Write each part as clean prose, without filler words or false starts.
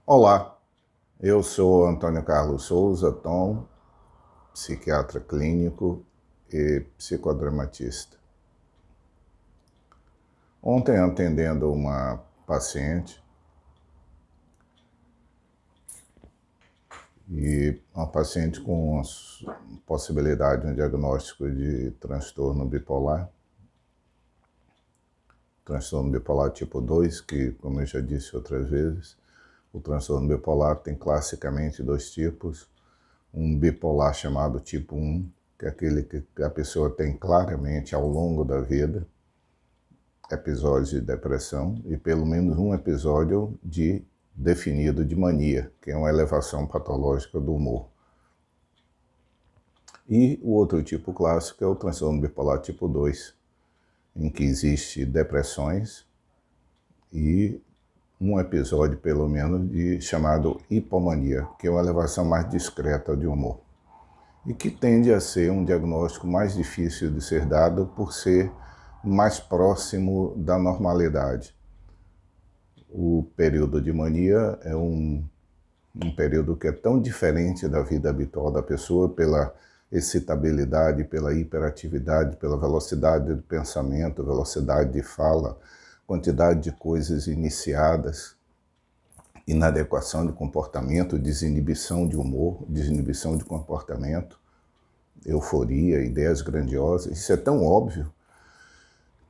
Olá, eu sou Antônio Carlos Souza, Tom, psiquiatra clínico e psicodramatista. Ontem, atendendo uma paciente, com possibilidade de um diagnóstico de transtorno bipolar tipo 2, que, como eu já disse outras vezes, o transtorno bipolar tem classicamente dois tipos: um bipolar chamado tipo 1, que é aquele que a pessoa tem claramente ao longo da vida episódios de depressão e pelo menos um episódio definido de mania, que é uma elevação patológica do humor. E o outro tipo clássico é o transtorno bipolar tipo 2, em que existe depressões e um episódio, pelo menos, chamado hipomania, que é uma elevação mais discreta de humor, e que tende a ser um diagnóstico mais difícil de ser dado por ser mais próximo da normalidade. O período de mania é um período que é tão diferente da vida habitual da pessoa pela excitabilidade, pela hiperatividade, pela velocidade do pensamento, velocidade de fala, quantidade de coisas iniciadas, inadequação de comportamento, desinibição de humor, desinibição de comportamento, euforia, ideias grandiosas. Isso é tão óbvio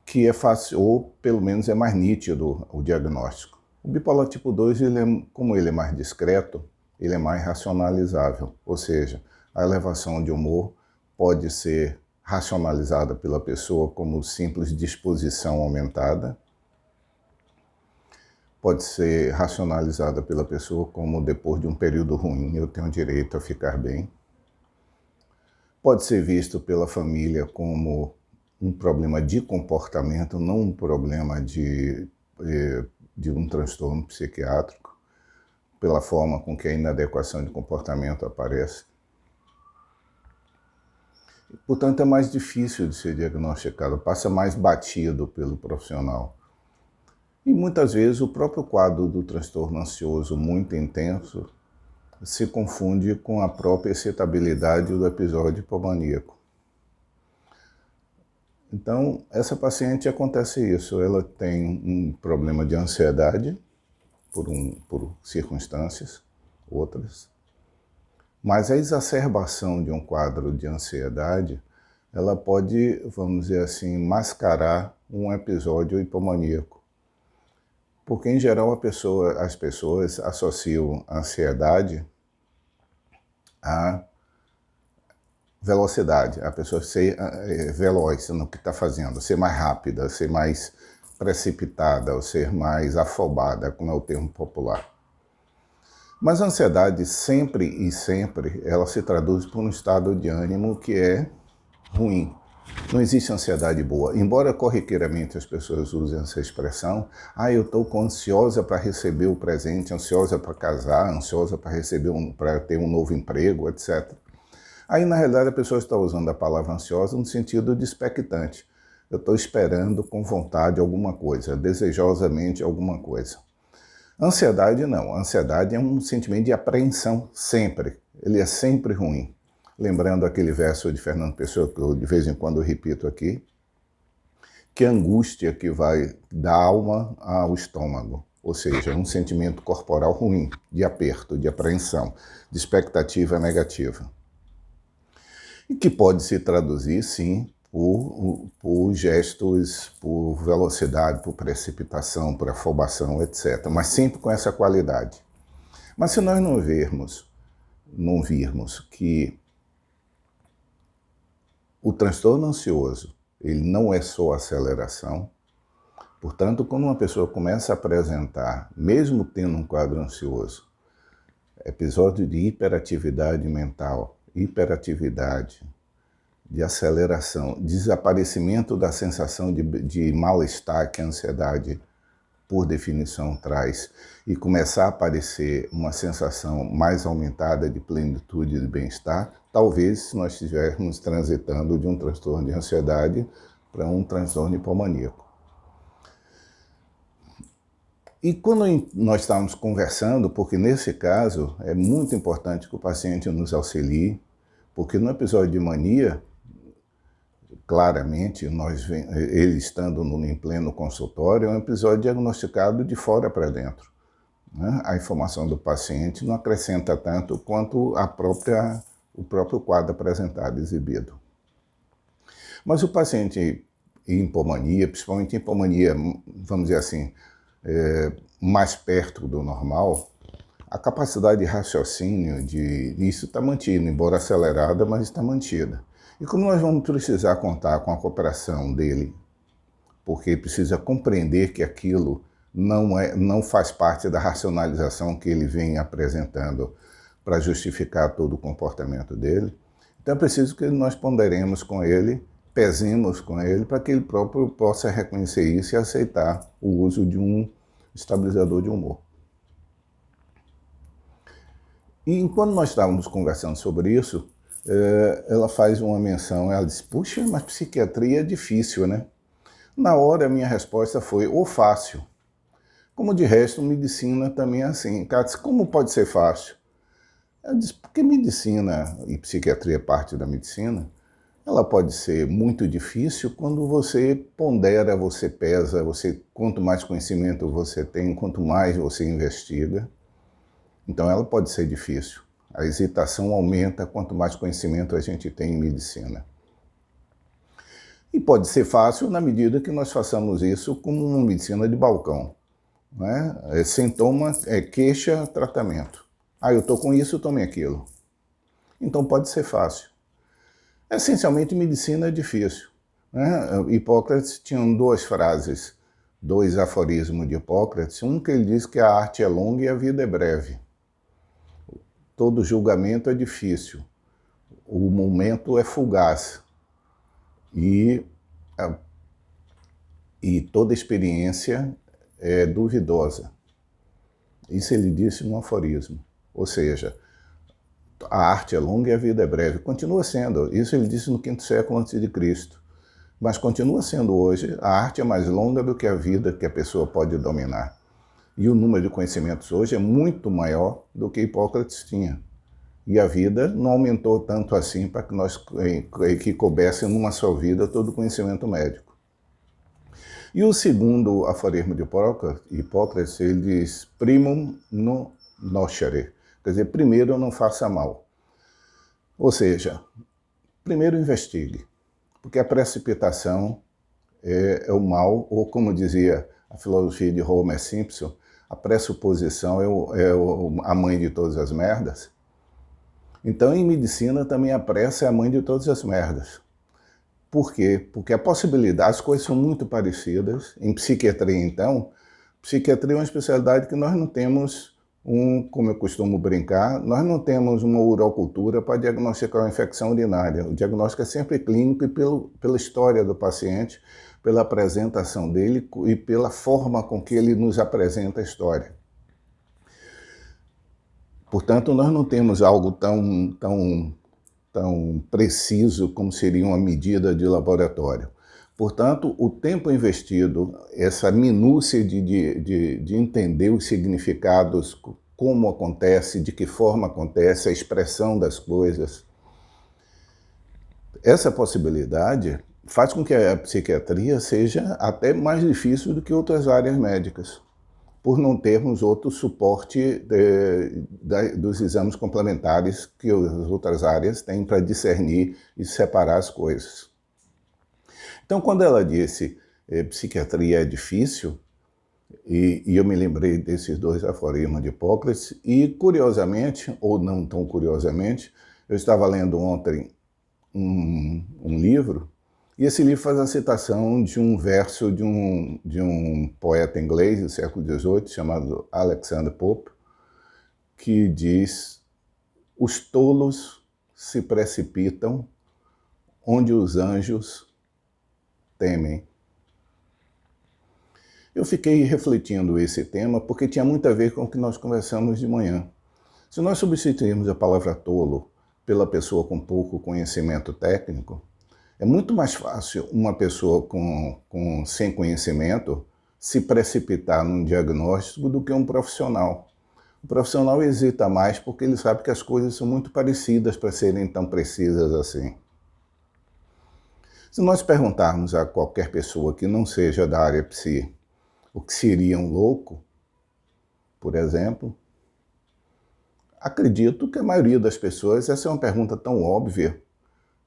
que é fácil, ou pelo menos é mais nítido o diagnóstico. O bipolar tipo 2, como ele é mais discreto, ele é mais racionalizável, ou seja, a elevação de humor pode ser racionalizada pela pessoa como simples disposição aumentada, pode ser racionalizada pela pessoa como depois de um período ruim eu tenho direito a ficar bem, pode ser visto pela família como um problema de comportamento, não um problema de um transtorno psiquiátrico, pela forma com que a inadequação de comportamento aparece. Portanto, é mais difícil de ser diagnosticado, passa mais batido pelo profissional. E muitas vezes o próprio quadro do transtorno ansioso muito intenso se confunde com a própria excitabilidade do episódio hipomaníaco. Então, essa paciente acontece isso, ela tem um problema de ansiedade, por circunstâncias outras, mas a exacerbação de um quadro de ansiedade, ela pode, vamos dizer assim, mascarar um episódio hipomaníaco. Porque, em geral, as pessoas associam a ansiedade à velocidade, a pessoa ser veloz no que está fazendo, ser mais rápida, ser mais precipitada, ou ser mais afobada, como é o termo popular. Mas a ansiedade sempre ela se traduz por um estado de ânimo que é ruim. Não existe ansiedade boa. Embora corriqueiramente as pessoas usem essa expressão, eu estou ansiosa para receber o presente, ansiosa para casar, ansiosa para para ter um novo emprego, etc. Aí, na realidade, a pessoa está usando a palavra ansiosa no sentido de expectante. Eu estou esperando com vontade alguma coisa, desejosamente alguma coisa. Ansiedade não. Ansiedade é um sentimento de apreensão, sempre. Ele é sempre ruim. Lembrando aquele verso de Fernando Pessoa, que eu de vez em quando repito aqui, que a angústia que vai da alma ao estômago, ou seja, um sentimento corporal ruim, de aperto, de apreensão, de expectativa negativa. E que pode se traduzir, sim, por gestos, por velocidade, por precipitação, por afobação, etc. Mas sempre com essa qualidade. Mas se nós não virmos que o transtorno ansioso, ele não é só aceleração, portanto, quando uma pessoa começa a apresentar, mesmo tendo um quadro ansioso, episódio de hiperatividade mental, hiperatividade, de aceleração, desaparecimento da sensação de mal-estar que a ansiedade, por definição, traz, e começar a aparecer uma sensação mais aumentada de plenitude e de bem-estar, talvez nós estivéssemos transitando de um transtorno de ansiedade para um transtorno hipomaníaco. E quando nós estávamos conversando, porque nesse caso é muito importante que o paciente nos auxilie, porque no episódio de mania, claramente, ele estando em pleno consultório, é um episódio diagnosticado de fora para dentro, né? A informação do paciente não acrescenta tanto quanto o próprio quadro apresentado, exibido. Mas o paciente em hipomania, principalmente em hipomania, vamos dizer assim, mais perto do normal, a capacidade de raciocínio isso está mantida, embora acelerada, mas está mantida. E como nós vamos precisar contar com a cooperação dele, porque precisa compreender que aquilo não faz parte da racionalização que ele vem apresentando para justificar todo o comportamento dele, então é preciso que nós ponderemos com ele, pesemos com ele, para que ele próprio possa reconhecer isso e aceitar o uso de um estabilizador de humor. E enquanto nós estávamos conversando sobre isso, ela faz uma menção, ela diz, puxa, mas psiquiatria é difícil, né? Na hora a minha resposta foi, ou fácil. Como de resto, medicina também é assim. Ela disse, como pode ser fácil? Ela disse, porque medicina, e psiquiatria é parte da medicina, ela pode ser muito difícil quando você pondera, você pesa, quanto mais conhecimento você tem, quanto mais você investiga. Então ela pode ser difícil. A hesitação aumenta quanto mais conhecimento a gente tem em medicina. E pode ser fácil na medida que nós façamos isso como uma medicina de balcão, né? Sintoma, queixa, tratamento. Eu estou com isso, tome aquilo. Então pode ser fácil. Essencialmente, medicina é difícil, né? Hipócrates tinha duas frases, dois aforismos de Hipócrates. Um que ele diz que a arte é longa e a vida é breve. Todo julgamento é difícil. O momento é fugaz. E toda experiência é duvidosa. Isso ele disse num aforismo. Ou seja, a arte é longa e a vida é breve. Continua sendo. Isso ele disse no 5º século antes de Cristo. Mas continua sendo hoje. A arte é mais longa do que a vida que a pessoa pode dominar. E o número de conhecimentos hoje é muito maior do que Hipócrates tinha. E a vida não aumentou tanto assim para que coubesse numa só vida todo o conhecimento médico. E o segundo aforismo de Hipócrates, ele diz, primum non nocere, quer dizer, primeiro não faça mal. Ou seja, primeiro investigue, porque a precipitação é o mal, ou como dizia a filosofia de Homer Simpson, a pressuposição é a mãe de todas as merdas. Então, em medicina, também a pressa é a mãe de todas as merdas. Por quê? Porque a possibilidade, as coisas são muito parecidas. Em psiquiatria, então, psiquiatria é uma especialidade que nós não temos, como eu costumo brincar, nós não temos uma urocultura para diagnosticar uma infecção urinária. O diagnóstico é sempre clínico e pela história do paciente, pela apresentação dele e pela forma com que ele nos apresenta a história. Portanto, nós não temos algo tão preciso como seria uma medida de laboratório. Portanto, o tempo investido, essa minúcia de entender os significados, como acontece, de que forma acontece, a expressão das coisas, essa possibilidade faz com que a psiquiatria seja até mais difícil do que outras áreas médicas, por não termos outro suporte dos exames complementares que as outras áreas têm para discernir e separar as coisas. Então, quando ela disse psiquiatria é difícil, e eu me lembrei desses dois aforismos de Hipócrates, e curiosamente, ou não tão curiosamente, eu estava lendo ontem um livro, e esse livro faz a citação de um verso de um poeta inglês do século XVIII, chamado Alexander Pope, que diz, os tolos se precipitam onde os anjos temem. Eu fiquei refletindo esse tema porque tinha muito a ver com o que nós conversamos de manhã. Se nós substituirmos a palavra tolo pela pessoa com pouco conhecimento técnico, é muito mais fácil uma pessoa sem conhecimento se precipitar num diagnóstico do que um profissional. O profissional hesita mais porque ele sabe que as coisas são muito parecidas para serem tão precisas assim. Se nós perguntarmos a qualquer pessoa que não seja da área psi o que seria um louco, por exemplo, acredito que a maioria das pessoas, essa é uma pergunta tão óbvia,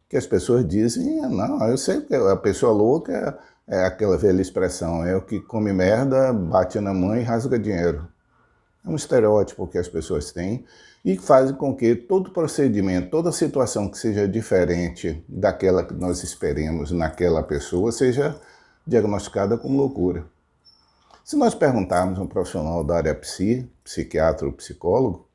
que as pessoas dizem, não, eu sei que a pessoa louca é aquela velha expressão, é o que come merda, bate na mãe e rasga dinheiro. É um estereótipo que as pessoas têm e faz com que todo procedimento, toda situação que seja diferente daquela que nós esperemos naquela pessoa, seja diagnosticada como loucura. Se nós perguntarmos a um profissional da área psiquiatra ou psicólogo,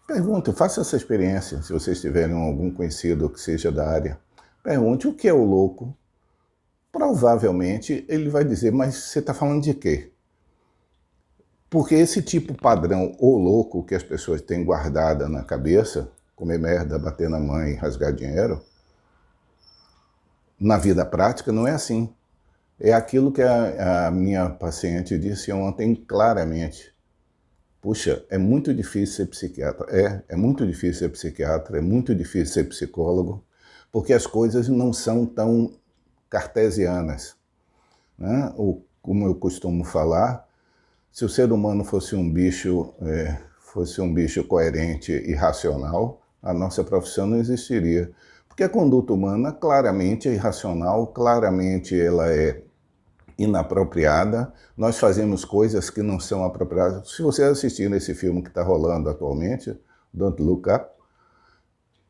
pergunte, faça essa experiência, se vocês tiverem algum conhecido que seja da área. Pergunte o que é o louco. Provavelmente ele vai dizer, mas você está falando de quê? Porque esse tipo padrão, o louco, que as pessoas têm guardada na cabeça, comer merda, bater na mãe, rasgar dinheiro, na vida prática não é assim. É aquilo que a minha paciente disse ontem claramente. Puxa, é muito difícil ser psiquiatra. É muito difícil ser psiquiatra, é muito difícil ser psicólogo, porque as coisas não são tão cartesianas, né? Ou, como eu costumo falar, se o ser humano fosse um bicho coerente e racional, a nossa profissão não existiria. Porque a conduta humana claramente é irracional, claramente ela é inapropriada, nós fazemos coisas que não são apropriadas. Se você assistir nesse filme que está rolando atualmente, Don't Look Up,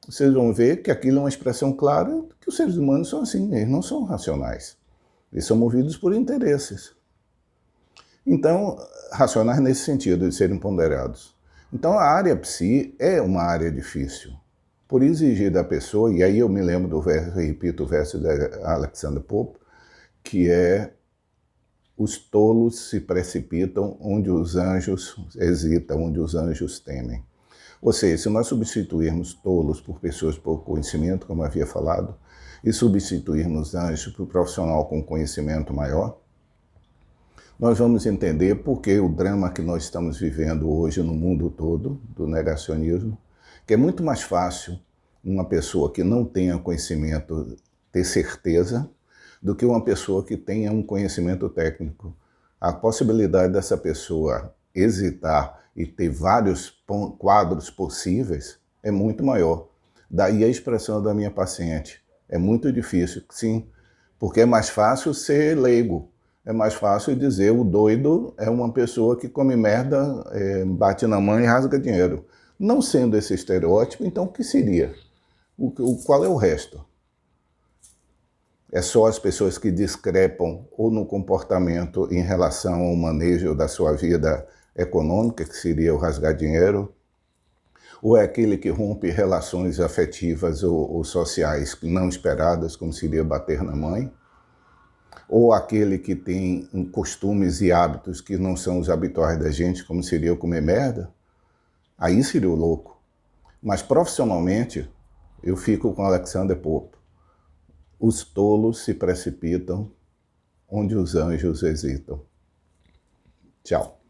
vocês vão ver que aquilo é uma expressão clara que os seres humanos são assim, eles não são racionais. Eles são movidos por interesses. Então, racionais nesse sentido, de serem ponderados. Então, a área psi é uma área difícil. Por exigir da pessoa, e aí eu me lembro do verso, eu repito o verso de Alexander Pope, que é: os tolos se precipitam onde os anjos hesitam, onde os anjos temem. Ou seja, se nós substituirmos tolos por pessoas por conhecimento, como eu havia falado, e substituirmos anjos por profissional com conhecimento maior, nós vamos entender por que o drama que nós estamos vivendo hoje no mundo todo, do negacionismo, que é muito mais fácil uma pessoa que não tenha conhecimento ter certeza do que uma pessoa que tenha um conhecimento técnico. A possibilidade dessa pessoa hesitar e ter vários quadros possíveis é muito maior. Daí a expressão da minha paciente. É muito difícil, sim, porque é mais fácil ser leigo. É mais fácil dizer o doido é uma pessoa que come merda, bate na mãe e rasga dinheiro. Não sendo esse estereótipo, então o que seria? Qual é o resto? É só as pessoas que discrepam ou no comportamento em relação ao manejo da sua vida econômica, que seria o rasgar dinheiro, ou é aquele que rompe relações afetivas ou sociais não esperadas, como seria bater na mãe, ou aquele que tem costumes e hábitos que não são os habituais da gente, como seria o comer merda, aí seria o louco. Mas profissionalmente, eu fico com Alexander Pope. Os tolos se precipitam onde os anjos hesitam. Tchau.